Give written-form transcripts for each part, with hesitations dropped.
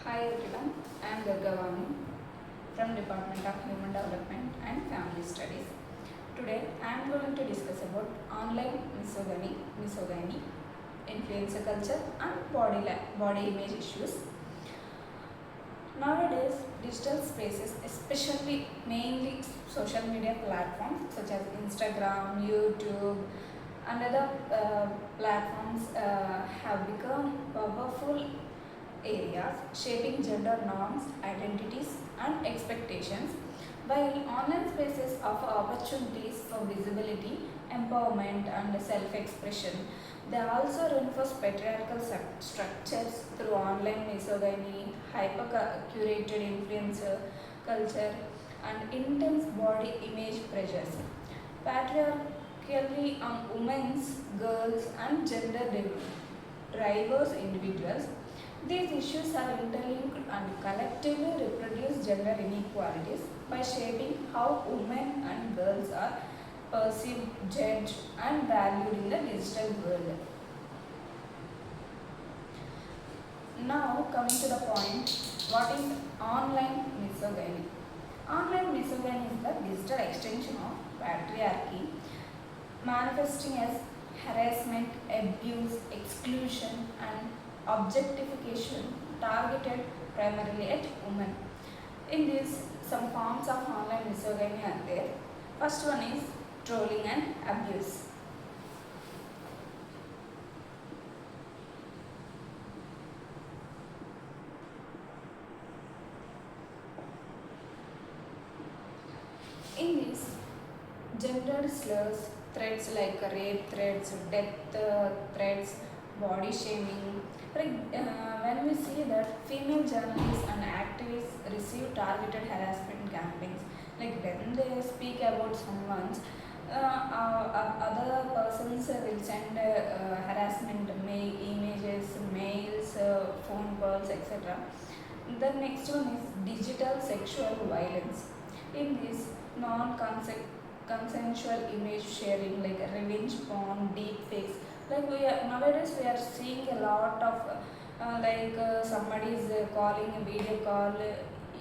Hi everyone, I am Durgavani from Department of Human Development and Family Studies. Today I am going to discuss about online misogyny, influencer culture and body image issues. Nowadays, digital spaces, especially mainly social media platforms such as Instagram, YouTube, and other platforms have become powerful areas shaping gender norms, identities, and expectations. While online spaces offer opportunities for visibility, empowerment, and self expression, they also reinforce patriarchal structures through online misogyny, hyper curated influencer culture, and intense body image pressures. Patriarchally on women's, girls, and gender diverse individuals, these issues are interlinked and collectively reproduce gender inequalities by shaping how women and girls are perceived, judged, and valued in the digital world. Now, coming to the point, what is online misogyny? Online misogyny is the digital extension of patriarchy, manifesting as harassment, abuse, exclusion, and objectification targeted primarily at women. In this, some forms of online misogyny are there. First one is trolling and abuse. In this, gender slurs, threats like rape threats, death threats, body shaming. When we see that female journalists and activists receive targeted harassment campaigns, like when they speak about someone's, other persons will send harassment images, mails, phone calls, etc. The next one is digital sexual violence. In this, non-consensual image sharing like revenge porn, deep fakes. Like nowadays we are seeing a lot of somebody is calling a video call.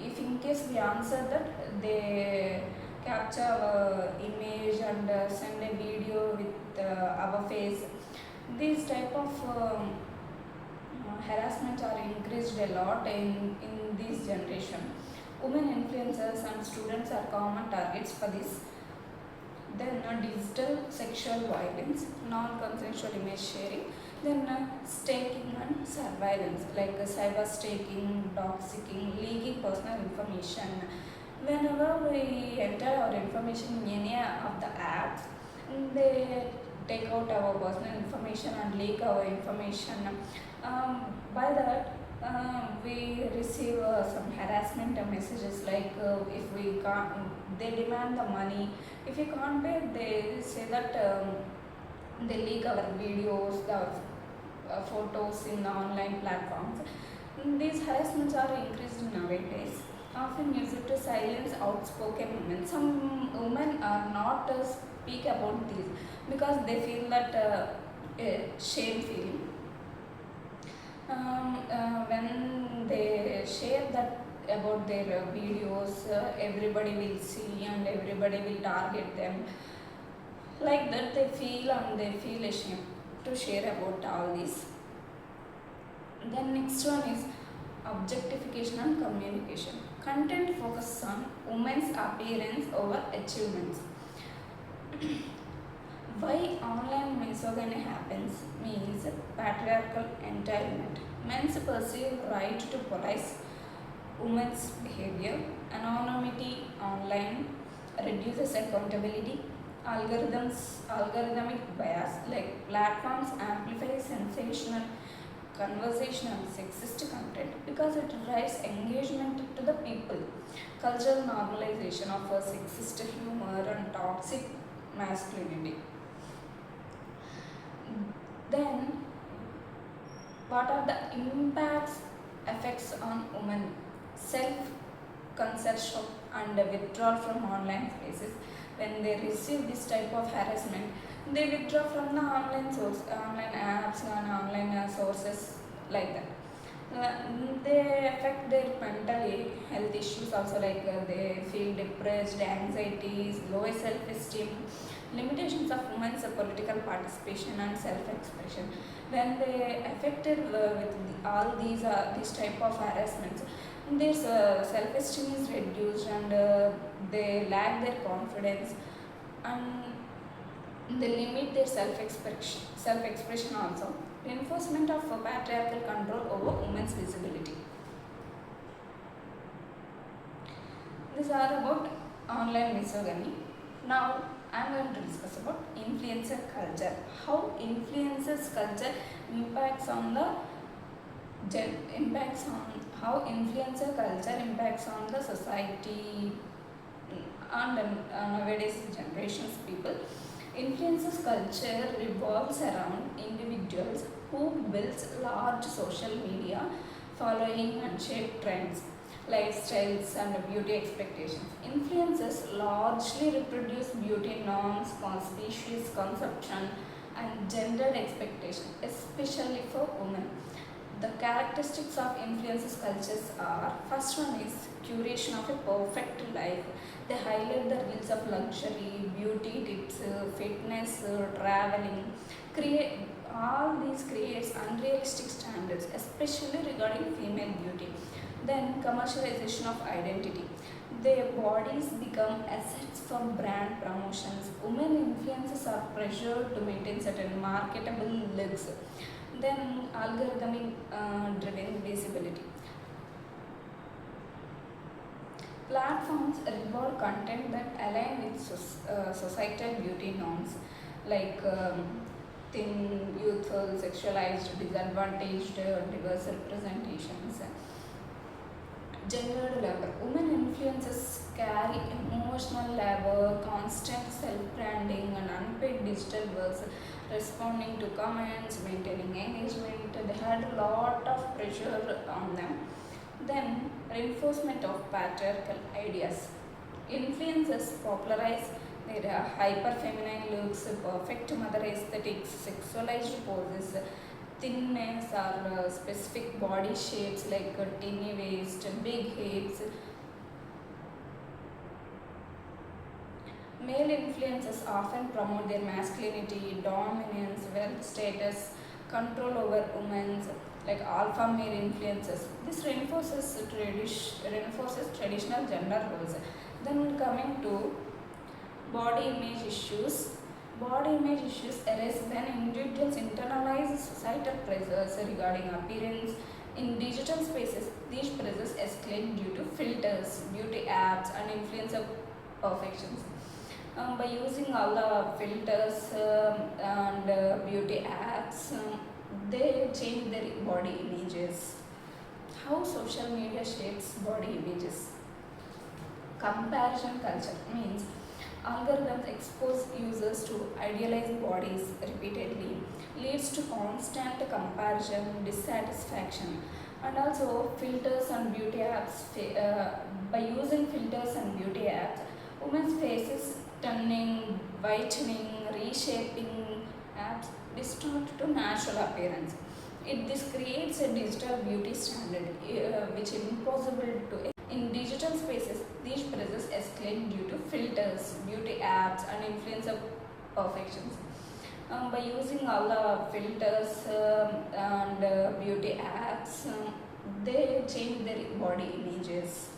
If in case we answer that, they capture our image and send a video with our face. These type of harassments are increased a lot in this generation. Women influencers and students are common targets for this. Then digital sexual violence, non-consensual image sharing, then staking and surveillance like cyber staking, doxing, leaking personal information. Whenever we enter our information in any of the apps, they take out our personal information and leak our information. By that, we receive some harassment messages like if we can't, they demand the money. If we can't pay, they say that they leak our videos, the photos in the online platforms. These harassments are increased nowadays, often used to silence outspoken women. Some women are not speak about this because they feel that shame feeling. When they share that about their videos, everybody will see and everybody will target them. Like that, they feel and they feel ashamed to share about all this. Then next one is objectification and communication. Content focuses on women's appearance over achievements. Why online misogyny happens means patriarchal entitlement. Men's perceived right to police women's behavior, anonymity online reduces accountability, algorithmic bias like platforms amplify sensational conversational sexist content because it drives engagement to the people. Cultural normalization of a sexist humor and toxic masculinity. Then, what are the effects on women? Self-conception and withdrawal from online spaces. When they receive this type of harassment, they withdraw from the online apps and online sources like that. They affect their mental health issues also, like they feel depressed, anxieties, low self-esteem, limitations of women's political participation and self-expression. When they affected with all these type of harassments, their self-esteem is reduced, and they lack their confidence, and they limit their self-expression also. Reinforcement of patriarchal control over women's visibility. These are about online misogyny. Now I am going to discuss about influencer culture. How influencers culture impacts on the impacts on how influencer culture impacts on the society and nowadays generations people. Influencers culture revolves around individuals who builds large social media following and shape trends, lifestyles and beauty expectations. Influencers largely reproduce beauty norms, conspicuous consumption and gendered expectations, especially for women. The characteristics of influencers cultures are: first one is curation of a perfect life. They highlight the reels of luxury, beauty tips, fitness, traveling. Create all these creates unrealistic standards, especially regarding female beauty. Then commercialization of identity. Their bodies become assets for brand promotions. Women influencers are pressured to maintain certain marketable looks. Then algorithmic driven visibility. Platforms reward content that align with societal beauty norms, like thin, youthful, sexualized, disadvantaged, diverse representations. Gendered labor. Women influencers carry emotional labor, constant self-branding and unpaid digital works, responding to comments, maintaining engagement. They had a lot of pressure on them. Then reinforcement of patriarchal ideas. Influencers popularize their hyper feminine looks, perfect mother aesthetics, sexualized poses, thinness or specific body shapes like a teeny waist, big hips. Male influencers often promote their masculinity, dominance, wealth status, control over women, like alpha male influencers. This reinforces traditional gender roles. Then coming to body image issues. Body image issues arise when individuals internalize societal pressures regarding appearance. In digital spaces, these pressures escalate due to filters, beauty apps, and influencer perfections. By using all the filters and beauty apps, they change their body images. How social media shapes body images. Comparison culture means algorithms expose users to idealized bodies repeatedly, leads to constant comparison, dissatisfaction, and also filters and beauty apps. By using filters and beauty apps, women's faces turning, whitening, reshaping apps distort to natural appearance. This creates a digital beauty standard which is impossible to. In digital spaces, these pressures escalate due to filters, beauty apps, and influencer perfections. By using all the filters and beauty apps, they change their body images.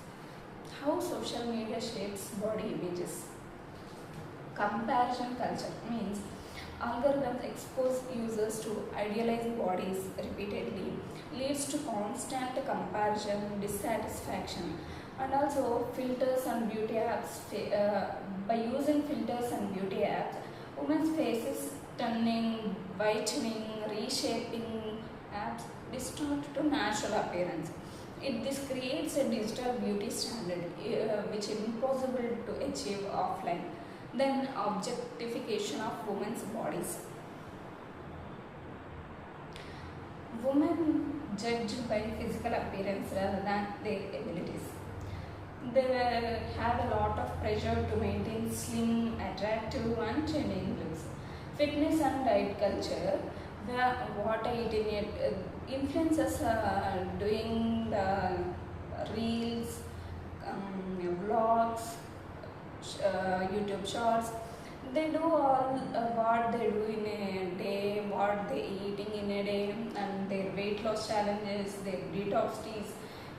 How social media shapes body images. Comparison culture means algorithms expose users to idealized bodies repeatedly, leads to constant comparison, dissatisfaction, and also filters and beauty apps. By using filters and beauty apps, women's faces turning, whitening, reshaping apps distort to natural appearance. This creates a digital beauty standard which is impossible to achieve offline. Then objectification of women's bodies. Women judged by physical appearance rather than their abilities. They have a lot of pressure to maintain slim, attractive and trending looks. Fitness and diet culture, where what I eat in it, influencers are doing the reels, vlogs, YouTube shorts. They do all what they do in a day, what they eating in a day, and their weight loss challenges, their detox teas.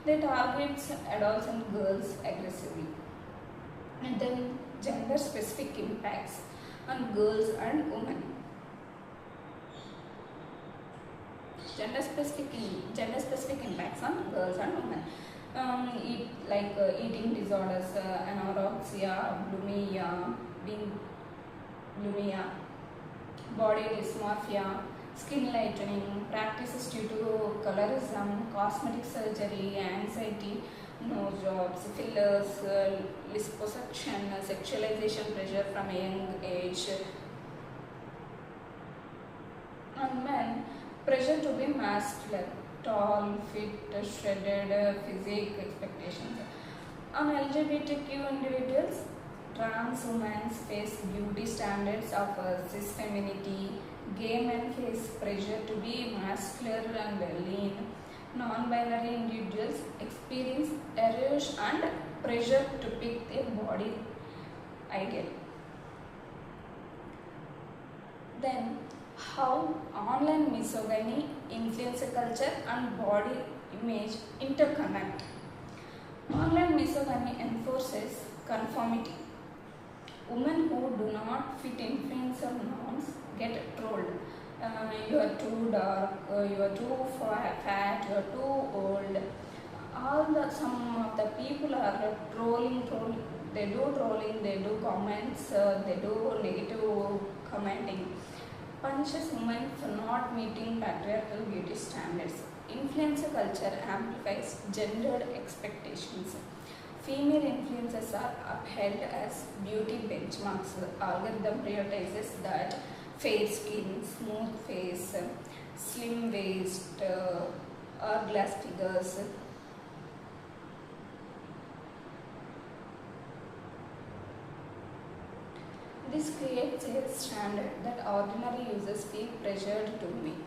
They target adults and girls aggressively. And then gender specific impacts on girls and women. Gender specific impacts on girls and women. Eating disorders, anorexia, bulimia, body dysmorphia, skin lightening, practices due to colorism, cosmetic surgery, anxiety, no jobs, fillers, liposuction, sexualization pressure from a young age, and men, pressure to be masculine, tall, fit, shredded, physique expectations. On LGBTQ individuals, trans women face beauty standards of cis femininity, gay men face pressure to be masculine and lean, non-binary individuals experience urge and pressure to pick their body ideal. Then, how online misogyny, influencer culture and body image interconnect. Online misogyny enforces conformity. Women who do not fit influencer norms get trolled. You are too dark, you are too fat, you are too old. Some of the people are trolling. They do trolling, they do comments, they do negative commenting. Punishes women for not meeting patriarchal beauty standards. Influencer culture amplifies gendered expectations. Female influencers are upheld as beauty benchmarks. The algorithm prioritizes that fair skin, smooth face, slim waist, hourglass figures. This creates a standard that ordinary users feel pressured to meet.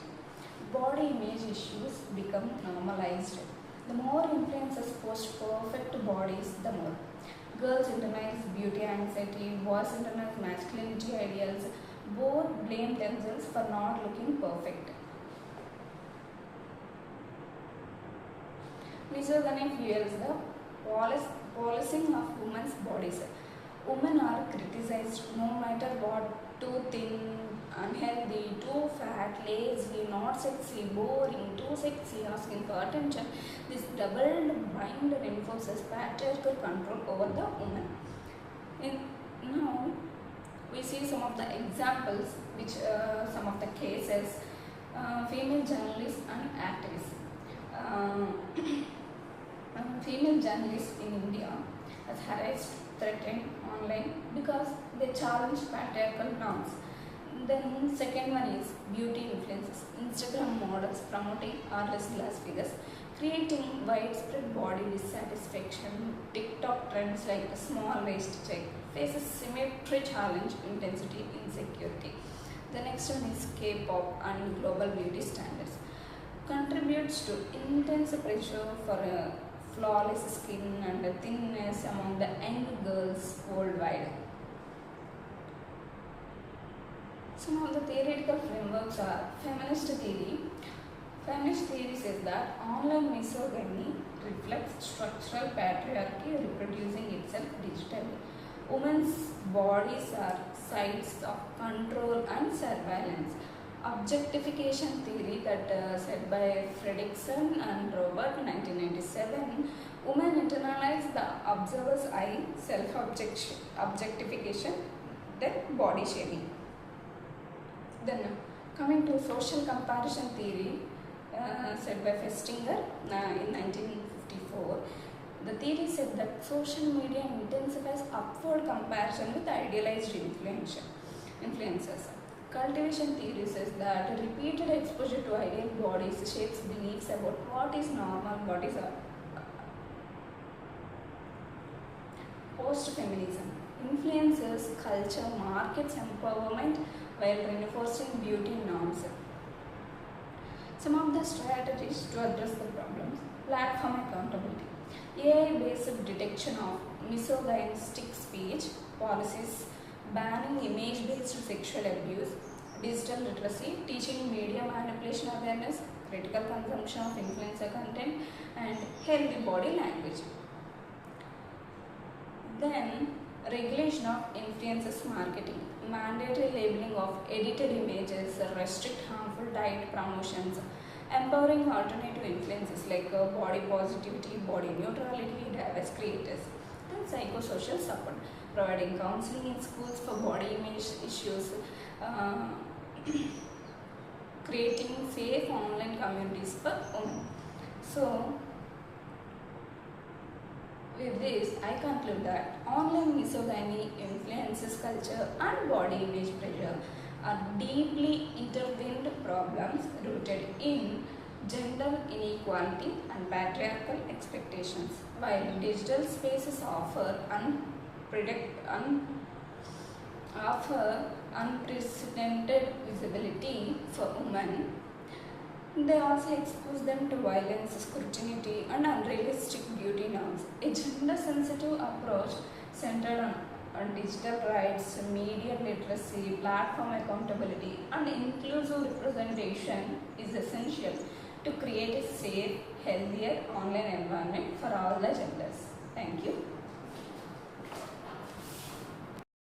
Body image issues become normalized. The more influencers post perfect bodies, the more. Girls internalize beauty anxiety, boys internalize masculinity ideals. Both blame themselves for not looking perfect. Misogyny fuels the policing of women's bodies. Women are criticized no matter what, too thin, unhealthy, too fat, lazy, not sexy, boring, too sexy, asking for attention. This double bind reinforces patriarchal control over the woman. Now, we see some of the examples, some of the cases, female journalists and activists. Female journalists in India has harassed, threatened online because they challenge patriarchal norms. Then second one is beauty influences. Instagram models promoting artless glass figures, creating widespread body dissatisfaction. TikTok trends like small waist check faces symmetry challenge, intensity, insecurity. The next one is K-pop and global beauty standards. Contributes to intense pressure for flawless skin and thinness among the young girls worldwide. Some of the theoretical frameworks are feminist theory. Feminist theory says that online misogyny reflects structural patriarchy reproducing itself digitally. Women's bodies are sites of control and surveillance. Objectification theory that said by Fredrickson and Robert 1997, women internalize the observer's eye, self-objectification, then body shaming. Then coming to social comparison theory said by Festinger in 1954, the theory said that social media intensifies upward comparison with idealized influencers. Cultivation theory says that repeated exposure to ideal bodies shapes beliefs about what is normal, what is post-feminism. Influences culture markets empowerment while reinforcing beauty norms. Some of the strategies to address the problems: platform accountability, AI-based detection of misogynistic speech, policies banning image-based sexual abuse, digital literacy, teaching media manipulation awareness, critical consumption of influencer content, and healthy body language. Then, regulation of influencers marketing, mandatory labeling of edited images, restrict harmful diet promotions, empowering alternative influences like body positivity, body neutrality, diverse creators. Then psychosocial support, providing counseling in schools for body image issues, uh, creating safe online communities for women. So, with this, I conclude that online misogyny influences culture and body image pressure are deeply intertwined problems rooted in gender inequality and patriarchal expectations. While digital spaces offer unprecedented visibility for women, they also expose them to violence, scrutiny, and unrealistic beauty norms. A gender-sensitive approach centered on digital rights, media literacy, platform accountability, and inclusive representation is essential to create a safe, healthier online environment for all the genders. Thank you.